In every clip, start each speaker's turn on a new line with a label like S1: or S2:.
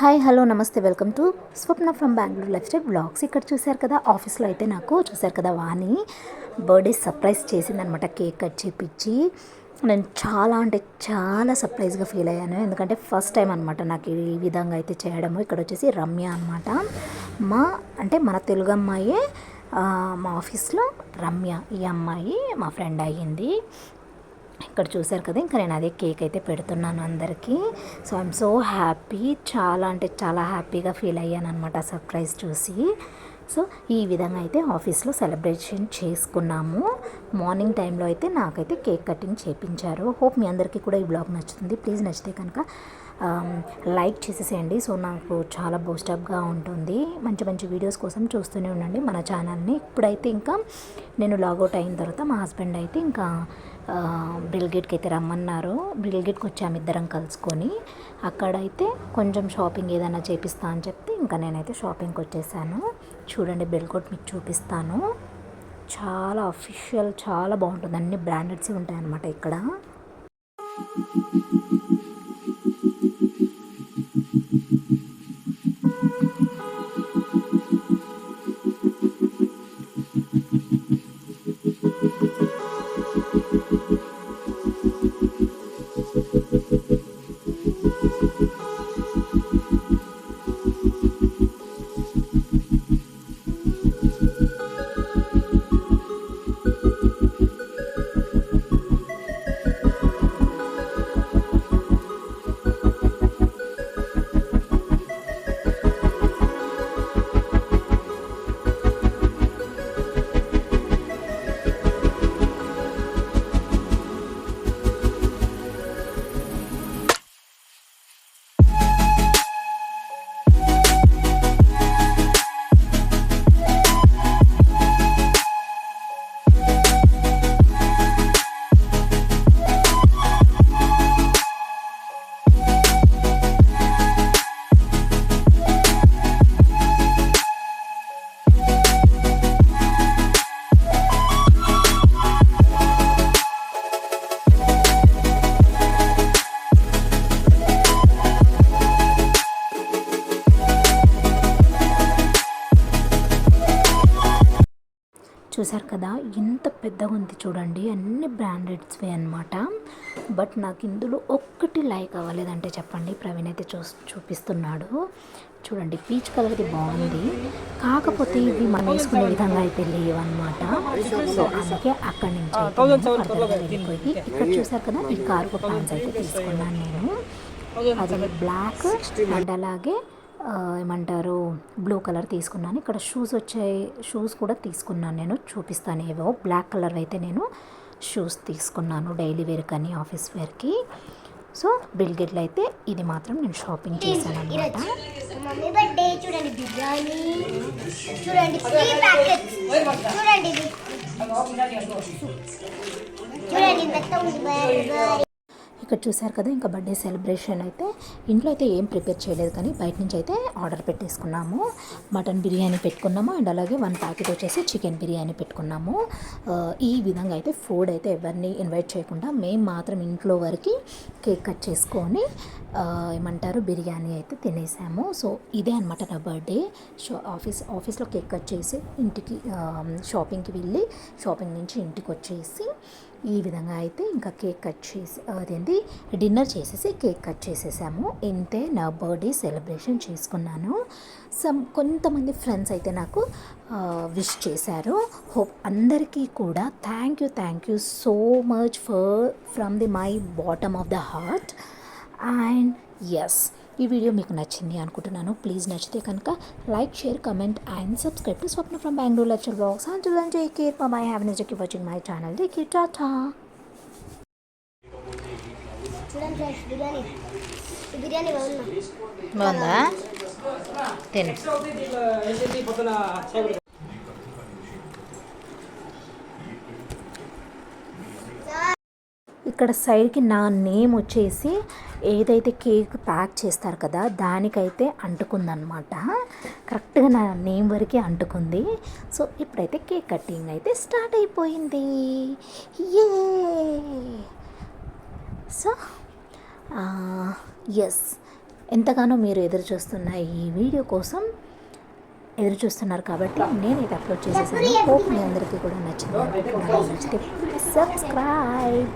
S1: Hi hello నమస్తే welcome to Swapna from Bengaluru lifestyle blogs. ఇక్కడ చూశారు కదా, ఆఫీస్లో అయితే నాకు చూశారు కదా వాణి బర్త్డే సర్ప్రైజ్ చేసిందనమాట. కేక్ కట్ చేపించి నేను చాలా అంటే చాలా సర్ప్రైజ్గా ఫీల్ అయ్యాను. ఎందుకంటే ఫస్ట్ టైం అనమాట నాకు ఈ విధంగా అయితే చేయడము. ఇక్కడ వచ్చేసి రమ్య అనమాట, మన తెలుగు అమ్మాయే. మా ఆఫీస్లో రమ్య ఈ అమ్మాయి మా ఫ్రెండ్ అయ్యింది. ఇక్కడ చూశారు కదా, ఇంకా నేను అదే కేక్ అయితే పెడుతున్నాను అందరికీ. సో ఐఎమ్ సో హ్యాపీ, చాలా అంటే చాలా హ్యాపీగా ఫీల్ అయ్యాను అనమాట సర్ప్రైజ్ చూసి. సో ఈ విధంగా అయితే ఆఫీస్లో సెలబ్రేషన్ చేసుకున్నాము. మార్నింగ్ టైంలో అయితే నాకైతే కేక్ కటింగ్ చేయించారు. హోప్ మీ అందరికీ కూడా ఈ బ్లాగ్ నచ్చుతుంది. ప్లీజ్ నచ్చితే కనుక లైక్ చేసేసేయండి. సో నాకు చాలా బూస్టప్గా ఉంటుంది. మంచి మంచి వీడియోస్ కోసం చూస్తూనే ఉండండి మన ఛానల్ని. ఇప్పుడైతే ఇంకా నేను లాగౌట్ అయిన తర్వాత మా హస్బెండ్ అయితే ఇంకా బ్రిల్గేట్కి అయితే రమ్మన్నారు. బ్రిల్గేట్కి వచ్చాము ఇద్దరం కలుసుకొని. అక్కడైతే కొంచెం షాపింగ్ ఏదైనా చేపిస్తా అని చెప్తే ఇంకా నేనైతే షాపింగ్కి వచ్చేసాను. చూడండి, బ్రిల్గేట్ మీకు చూపిస్తాను. చాలా అఫీషియల్, చాలా బాగుంటుంది. అన్ని బ్రాండెడ్స్ ఉంటాయి అన్నమాట ఇక్కడ. చూసారు కదా, ఎంత పెద్దగా ఉంది చూడండి. అన్ని బ్రాండెడ్స్వే అనమాట. బట్ నాకు ఇందులో ఒక్కటి లైక్ అవ్వలేదంటే చెప్పండి. ప్రవీణ్ అయితే చూపిస్తున్నాడు చూడండి. పీచ్ కలర్ది బాగుంది, కాకపోతే ఇవి మనం వేసుకునే విధంగా అయితే లేవన్నమాట. సో అందుకే అక్కడి నుంచి అయితే వెళ్ళిపోయి ఇక్కడ చూసారు కదా, ఈ కార్గో ప్యాంట్స్ అయితే తీసుకున్నాను నేను. అది బ్లాక్ అండ్ అలాగే ఏమంటారు బ్లూ కలర్ తీసుకున్నాను. ఇక్కడ షూస్ కూడా తీసుకున్నాను నేను, చూపిస్తాను. ఏవో బ్లాక్ కలర్ అయితే నేను షూస్ తీసుకున్నాను డైలీ వేర్ కానీ ఆఫీస్ వేర్కి. సో బిల్గేట్లో అయితే ఇది మాత్రం నేను షాపింగ్ చేశాను అనమాట. ఇక్కడ చూసారు కదా, ఇంకా బర్త్డే సెలబ్రేషన్ అయితే ఇంట్లో అయితే ఏం ప్రిపేర్ చేయలేదు, కానీ బయట నుంచి అయితే ఆర్డర్ పెట్టేసుకున్నాము. మటన్ బిర్యానీ పెట్టుకున్నాము అండ్ అలాగే 1 ప్యాకెట్ వచ్చేసి చికెన్ బిర్యానీ పెట్టుకున్నాము. ఈ విధంగా అయితే ఫుడ్ అయితే ఎవరిని ఇన్వైట్ చేయకుండా మేము మాత్రం ఇంట్లో వరకు కేక్ కట్ చేసుకొని బిర్యానీ అయితే తినేసాము. సో ఇదే అనమాట నా బర్త్డే. ఆఫీస్లో కేక్ కట్ చేసి ఇంటికి షాపింగ్కి వెళ్ళి షాపింగ్ నుంచి ఇంటికి వచ్చేసి ఈ విధంగా అయితే ఇంకా కేక్ కట్ చేసి డిన్నర్ చేసేసి కేక్ కట్ చేసేసాము. ఇంతే నా బర్త్డే సెలబ్రేషన్ చేసుకున్నాను. కొంతమంది ఫ్రెండ్స్ అయితే నాకు విష్ చేశారు. హోప్ అందరికీ కూడా thank you so much from my bottom of the heart. And yes, ఈ వీడియో మీకు నచ్చింది అనుకుంటున్నాను. ప్లీజ్ నచ్చితే కనుక like, share, comment and subscribe to Swapna from Bengaluru lifestyle blogs. Until then, take care. Bye. Have a nice day. Keep watching my channel. Take care. Ta-ta. బాగుందా? తిను. ఇక్కడ సైడ్కి నా నేమ్ వచ్చేసి ఏదైతే కేక్ ప్యాక్ చేస్తారు కదా దానికైతే అంటుకుందనమాట. కరెక్ట్గా నా నేమ్ వరకే అంటుకుంది. సో ఇప్పుడైతే కేక్ కటింగ్ అయితే స్టార్ట్ అయిపోయింది. ఏ సో ఎస్, ఎంతగానో మీరు ఎదురు చూస్తున్న ఈ వీడియో కోసం ఎదురు చూస్తున్నారు కాబట్టి నేనైతే అప్లోడ్ చేసేసాను. హోప్ మీ అందరికీ కూడా నచ్చింది. నచ్చితే subscribe.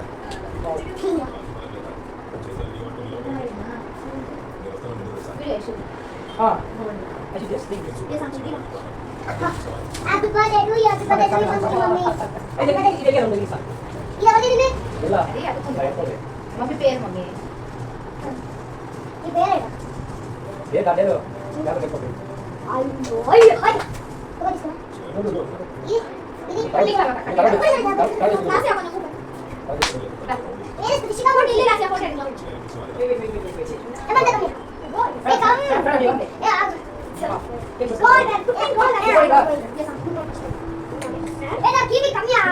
S2: Happy birthday to you, happy birthday to you, mummy.
S3: Mummy पेर मम्मी
S2: ये पेर है
S3: ये डाले दो यार देखो
S2: अयो अयो हाय तो इसको ये ये किसी का फोटो ले लासे फोटो लो ए बंद कर ए काम ए आ गोल ए ना की भी कम या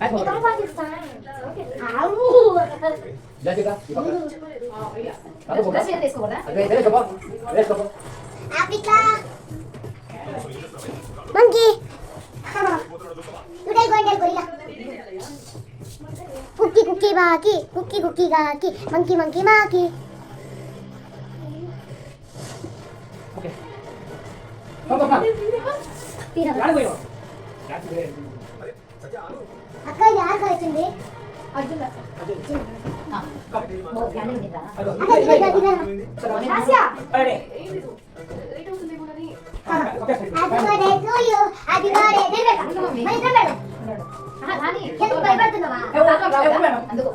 S2: Ini kamu Pakistan. Au.
S3: Jadi kan?
S2: Kamu
S3: sudah sih tes kok, Ada coba. Tes coba.
S2: Afrika. Monkey. Today going to gorilla. Cookie cookie baki, cookie cookie gaki, monkey monkey maki.
S3: Oke. Coba. Jangan boyo.
S2: అక్క యార్ కలిసింది
S3: అర్జున్
S2: అక్క
S3: అరే
S2: happy birthday to you happy birthday Deveka మరి దేవేక రాని ఎందుకు భయపడుతున్నావా
S3: అందుకో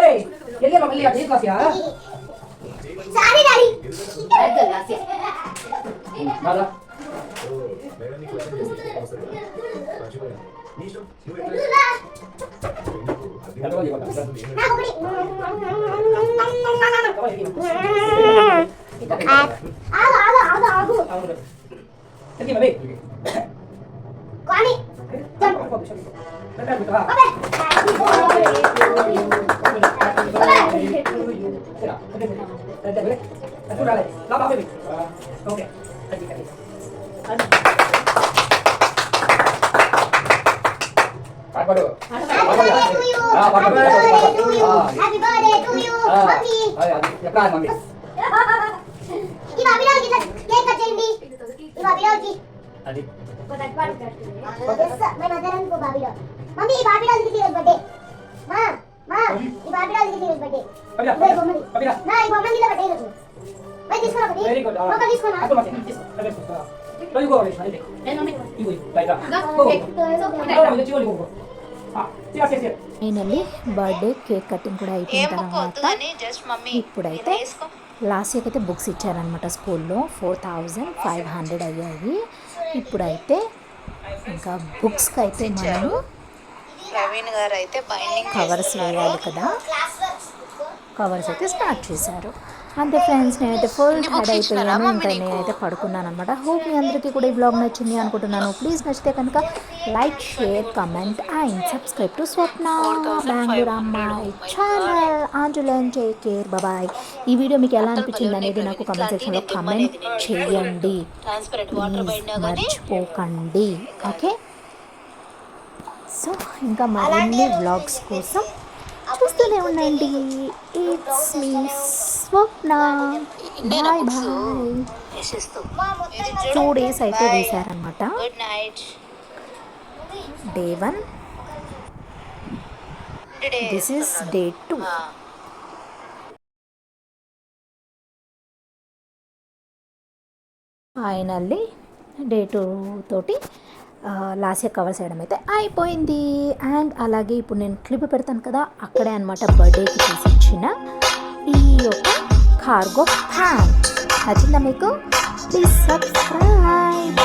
S3: ఏయ్ ఎల్లి మమ్మల్ని అడిగి క్లాసియా
S2: సారీ డాడీ
S3: క్లాసియా బాగా
S2: happy birthday to you mummy
S3: ఎక్కడ మమ్మీ
S2: ఈ బాబిరావుకి కేక్ కట్ చేయండి ఈ బాబిరావుకి
S3: అది
S2: मैं मदरन को बाबीराव मम्मी ये बाबीराव की थी बर्थडे मां मां ये बाबीराव की थी बर्थडे
S3: బాబిరా
S2: ना ये मम्मी की बर्थडे है मैं किसको रखी
S3: వెరీ గుడ్
S2: ఒక తీసుకోనా
S3: అటు మమ్మీ तो इगो वाले साइड నేను మమ్మీ ఇగో బయట
S1: ఫైనల్లీ బర్త్డే కేక్ కటింగ్ కూడా అయిపోయిన తర్వాత ఇప్పుడైతే లాస్ట్ ఇయర్కి అయితే బుక్స్ ఇచ్చారనమాట స్కూల్లో 4500 అయ్యాయి. ఇప్పుడైతే ఇంకా బుక్స్కి అయితే మనము
S4: ప్రవీణ్ గారు అయితే బైండింగ్
S1: కవర్స్ వేయాలి కదా, కవర్స్ అయితే స్టార్ట్ చేశారు. అంతే ఫ్రెండ్స్, నేనైతే ఫుల్ టైడ్ అయిపోయాను. ఇంకా నేనైతే పడుకున్నాను అనమాట. హోప్ మీ అందరికీ కూడా ఈ బ్లాగ్ నచ్చింది అనుకుంటున్నాను. ప్లీజ్ నచ్చితే కనుక like, share, comment and subscribe to Swapna Bengaluru అమ్మాయి ఛానల్. ఆంజులన్ టేక్ కేర్, బాయ్. ఈ వీడియో మీకు ఎలా అనిపించింది అనేది నాకు కమెంట్ సెక్షన్లో కమెంట్ చేయండి, మర్చిపోకండి. ఓకే, సో ఇంకా మరిన్ని వ్లాగ్స్ కోసం చూస్తూనే ఉండండి. It's me Swapna. Bye bye. 2 days అయితే వేశారనమాట.
S4: Good night.
S1: Day 1, this is day 2. Finally day 2 తోటి లాస్ట్ ఇయర్ కవర్ చేయడం అయితే అయిపోయింది. అండ్ అలాగే ఇప్పుడు నేను క్లిప్ పెడతాను కదా, అక్కడే అనమాట బర్త్డేకి తీసి ఇచ్చిన ఈ యొక్క కార్గో ప్యాంట్. నచ్చిందా మీకు? Please subscribe.